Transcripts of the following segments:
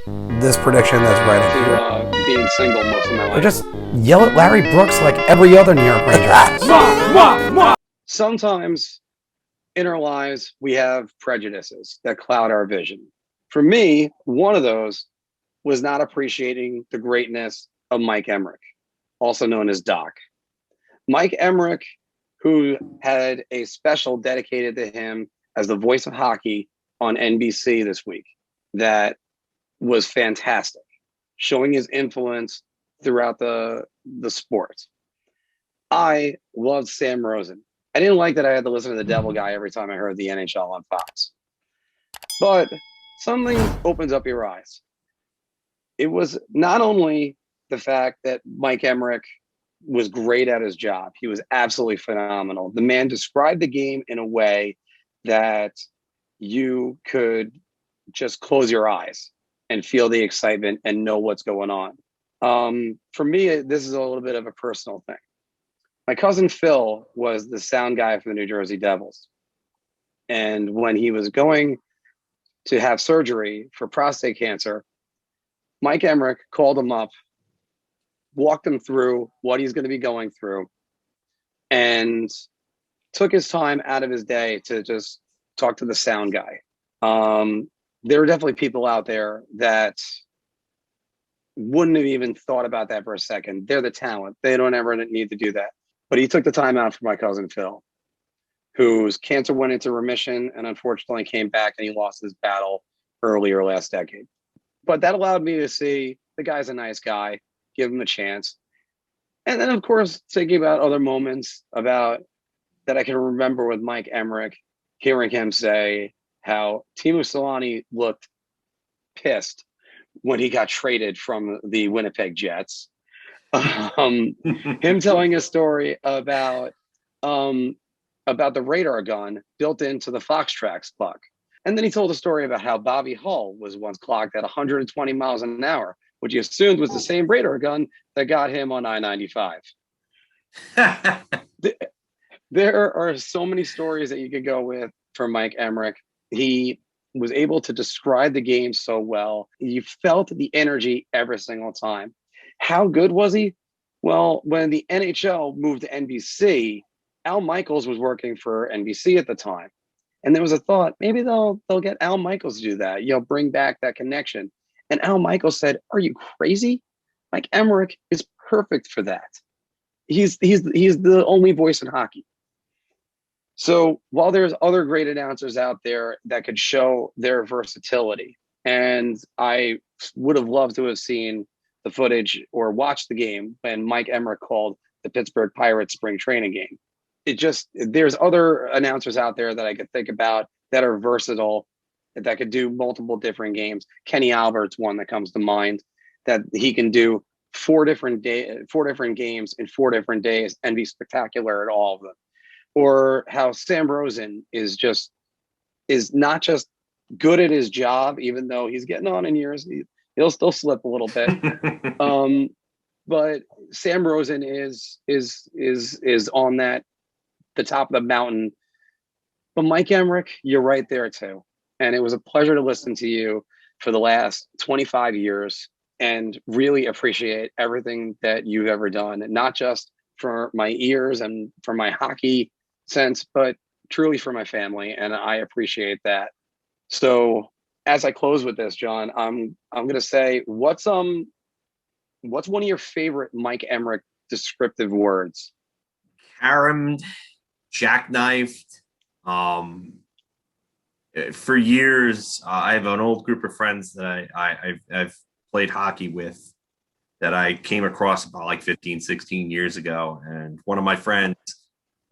this prediction that's right up here. Being single most of my life. Or just yell at Larry Brooks like every other New York Ranger has. Sometimes in our lives, we have prejudices that cloud our vision. For me, one of those was not appreciating the greatness of Mike Emrick, also known as Doc. Mike Emrick, who had a special dedicated to him as the voice of hockey on NBC this week, that was fantastic, showing his influence throughout the sport. I loved Sam Rosen. I didn't like that I had to listen to the Devil Guy every time I heard the NHL on Fox. But something opens up your eyes. It was not only the fact that Mike Emrick was great at his job. He was absolutely phenomenal. The man described the game in a way that you could just close your eyes and feel the excitement and know what's going on. For me, this is a little bit of a personal thing. My cousin Phil was the sound guy for the New Jersey Devils. And when he was going to have surgery for prostate cancer, Mike Emrick called him up, walked him through what he's going to be going through, and took his time out of his day to just talk to the sound guy. There are definitely people out there that wouldn't have even thought about that for a second. They're the talent. They don't ever need to do that. But he took the time out for my cousin Phil, whose cancer went into remission and unfortunately came back and he lost his battle earlier last decade. But that allowed me to see the guy's a nice guy, give him a chance. And then, of course, thinking about other moments about that I can remember with Mike Emrick, hearing him say how Timo Solani looked pissed when he got traded from the Winnipeg Jets. Him telling a story about the radar gun built into the Foxtrax puck. And then he told a story about how Bobby Hull was once clocked at 120 miles an hour, which he assumed was the same radar gun that got him on I-95. There are so many stories that you could go with for Mike Emrick. He was able to describe the game so well. You felt the energy every single time. How good was he? Well, when the NHL moved to NBC, Al Michaels was working for NBC at the time. And there was a thought, maybe they'll get Al Michaels to do that, bring back that connection. And Al Michaels said, "Are you crazy? Mike Emrick is perfect for that. He's the only voice in hockey." So while there's other great announcers out there that could show their versatility, and I would have loved to have seen the footage or watched the game when Mike Emrick called the Pittsburgh Pirates spring training game. There's other announcers out there that I could think about that are versatile, that could do multiple different games. Kenny Albert's one that comes to mind, that he can do four different games in 4 different days and be spectacular at all of them. Or how Sam Rosen is not just good at his job, even though he's getting on in years, he'll still slip a little bit. But Sam Rosen is on the top of the mountain. But Mike Emrick, you're right there too. And it was a pleasure to listen to you for the last 25 years and really appreciate everything that you've ever done, not just for my ears and for my hockey sense, but truly for my family. And I appreciate that. So as I close with this, John, I'm going to say, what's one of your favorite Mike Emrick descriptive words? Caromed, jackknifed. For years, I have an old group of friends that I've played hockey with that I came across about like 15, 16 years ago. And one of my friends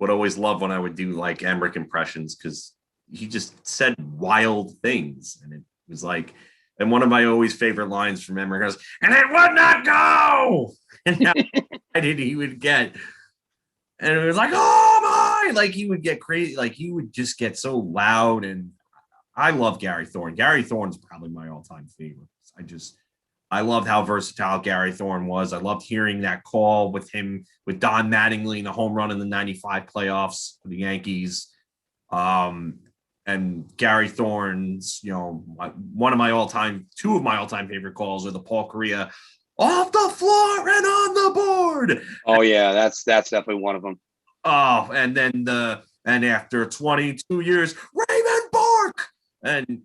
would always love when I would do like Emrick impressions because he just said wild things. And it was like, and one of my always favorite lines from Emrick goes, "And it would not go." And how excited he would get. And it was like, "Oh my," like he would get crazy. Like he would just get so loud. And I love Gary Thorne. Gary Thorne's probably my all-time favorite. I loved how versatile Gary Thorne was. I loved hearing that call with him, with Don Mattingly in the home run in the 95 playoffs for the Yankees. and Gary Thorne's, two of my all-time favorite calls are the Paul Kariya off the floor and on the board. Oh yeah, that's definitely one of them. Oh, and then after 22 years, Raymond Bork, and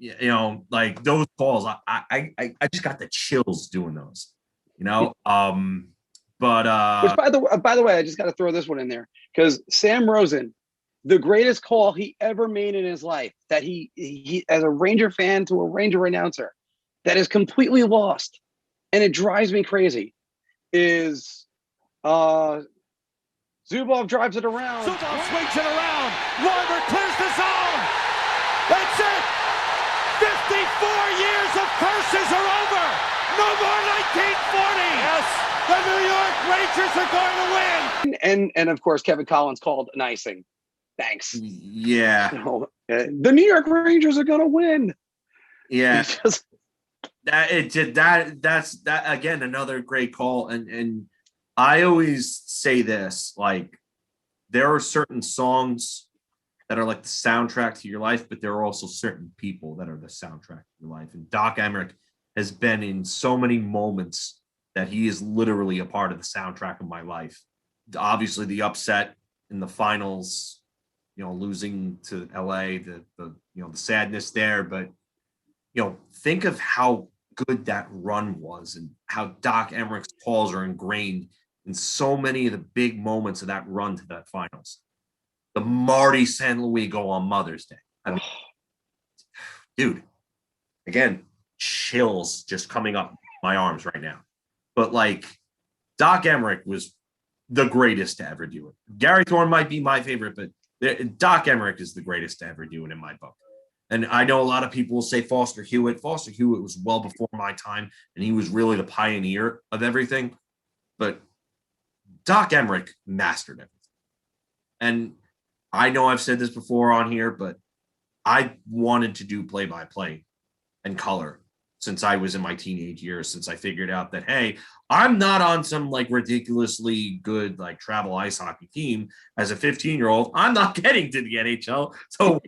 like those calls, I just got the chills doing those, But Which, by the way, I just got to throw this one in there because Sam Rosen, the greatest call he ever made in his life, that he as a Ranger fan to a Ranger announcer, that is completely lost, and it drives me crazy, is Zubov drives it around. Zubov swings it around. Larber clears the zone. That's it. 54 years of curses are over. No more 1940. Yes. The New York Rangers are going to win. And of course, Kevin Collins called an icing. Thanks. Yeah. So, the New York Rangers are going to win. Yeah. That's again, another great call. And I always say this, like, there are certain songs that are like the soundtrack to your life, but there are also certain people that are the soundtrack to your life. And Doc Emrick has been in so many moments that he is literally a part of the soundtrack of my life. Obviously, the upset in the finals, losing to LA, the sadness there, but think of how good that run was and how Doc Emrick's calls are ingrained in so many of the big moments of that run to that finals. The Marty San Luis go on Mother's Day. I mean, dude, again, chills just coming up my arms right now. But like, Doc Emrick was the greatest to ever do it. Gary Thorne might be my favorite, but Doc Emrick is the greatest to ever do it in my book. And I know a lot of people will say Foster Hewitt. Foster Hewitt was well before my time, and he was really the pioneer of everything. But Doc Emrick mastered everything. And I know I've said this before on here, but I wanted to do play-by-play and color since I was in my teenage years, since I figured out that, hey, I'm not on some like ridiculously good like travel ice hockey team. As a 15-year-old, I'm not getting to the NHL. So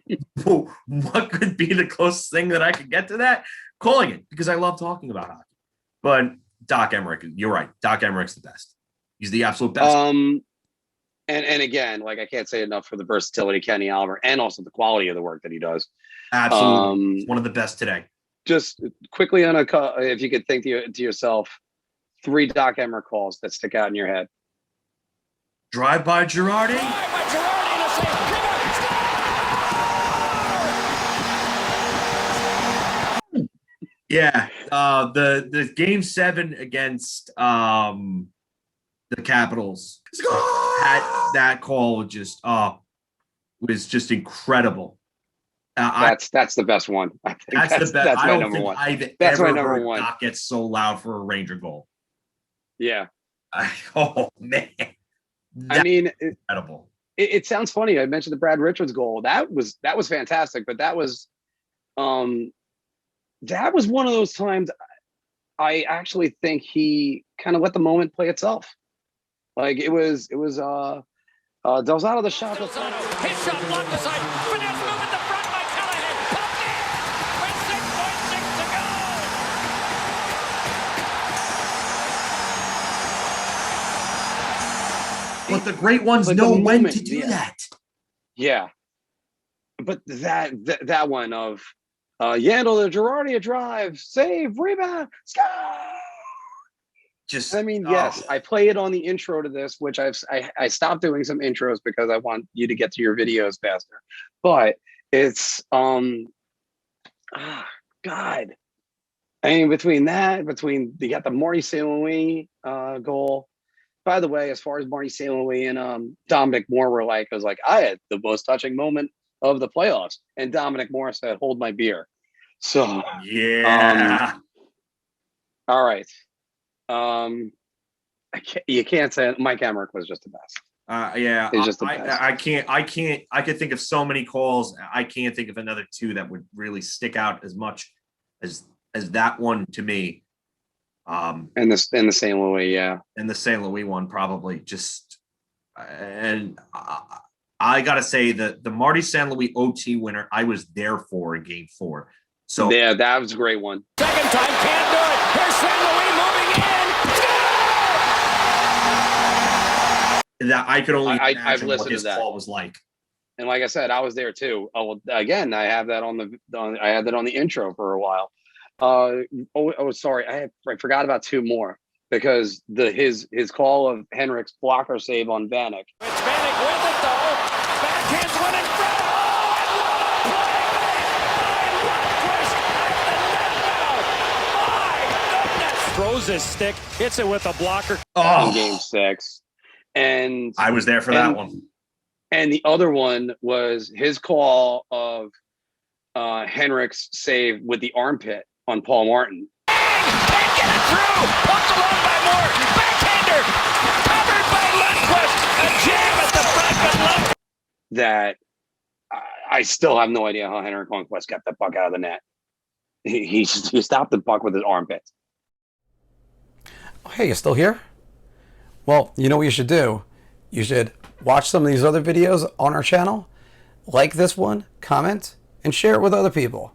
what could be the closest thing that I could get to that? Calling it, because I love talking about hockey. But Doc Emrick, you're right. Doc Emrick's the best. He's the absolute best. And again, like, I can't say enough for the versatility of Kenny Oliver and also the quality of the work that he does. Absolutely. One of the best today. Just quickly on if you could think to yourself, 3 Doc Emrick calls that stick out in your head. Drive by Girardi. Yeah. The game 7 against the Capitals. That call was just incredible. That's the best one. I think that's the best. That's my number one. That's my number one. Doc gets so loud for a Ranger goal. Yeah. Oh man. I mean, incredible. It sounds funny. I mentioned the Brad Richards goal. That was fantastic. But that was one of those times I actually think he kind of let the moment play itself. Like it was Delzato the shot. His shot blocked aside. Finesse move at the front by Callahan. Pumped in with 6.6 to go. But the great ones know when to do that. Yeah. But that one of Yandel to Girardi, a drive, save, rebound, score. Just, yes, I play it on the intro to this, which I stopped doing some intros because I want you to get to your videos faster. But it's God. I mean, you got the Marty St. Louis goal. By the way, as far as Marty St. Louis and Dominic Moore were like, I was like, I had the most touching moment of the playoffs, and Dominic Moore said, "Hold my beer." So yeah. All right. You can't say Mike Emrick was just the best. Yeah, he's just the best. I could think of so many calls. I can't think of another 2 that would really stick out as much as that one to me. And the St. Louis, yeah, and the St. Louis one probably just. And I got to say that the Marty St. Louis OT winner, I was there for in Game 4. So yeah, that was a great one. Second time, can't do it. Here's St. Louis moving in. that I could only I've imagine what listened his to that. call was like. And like I said, I was there too. Oh, well, again, I have that on the intro for a while. Sorry, I forgot about two more because his call of Henrik's blocker save on Vanek. It's Vanek with it though. Backhand's one in front. Throws his stick, hits it with a blocker. In Game 6. And I was there for that one. And the other one was his call of Henrik's save with the armpit on Paul Martin. Can't get it through. Pumped along by Moore. Backhander. Covered by Lundqvist. A jam at the front, but Lundqvist. That I still have no idea how Henrik Lundqvist got the puck out of the net. He stopped the puck with his armpit. Oh, hey, you still here? Well, you know what you should do? You should watch some of these other videos on our channel, like this one, comment, and share it with other people.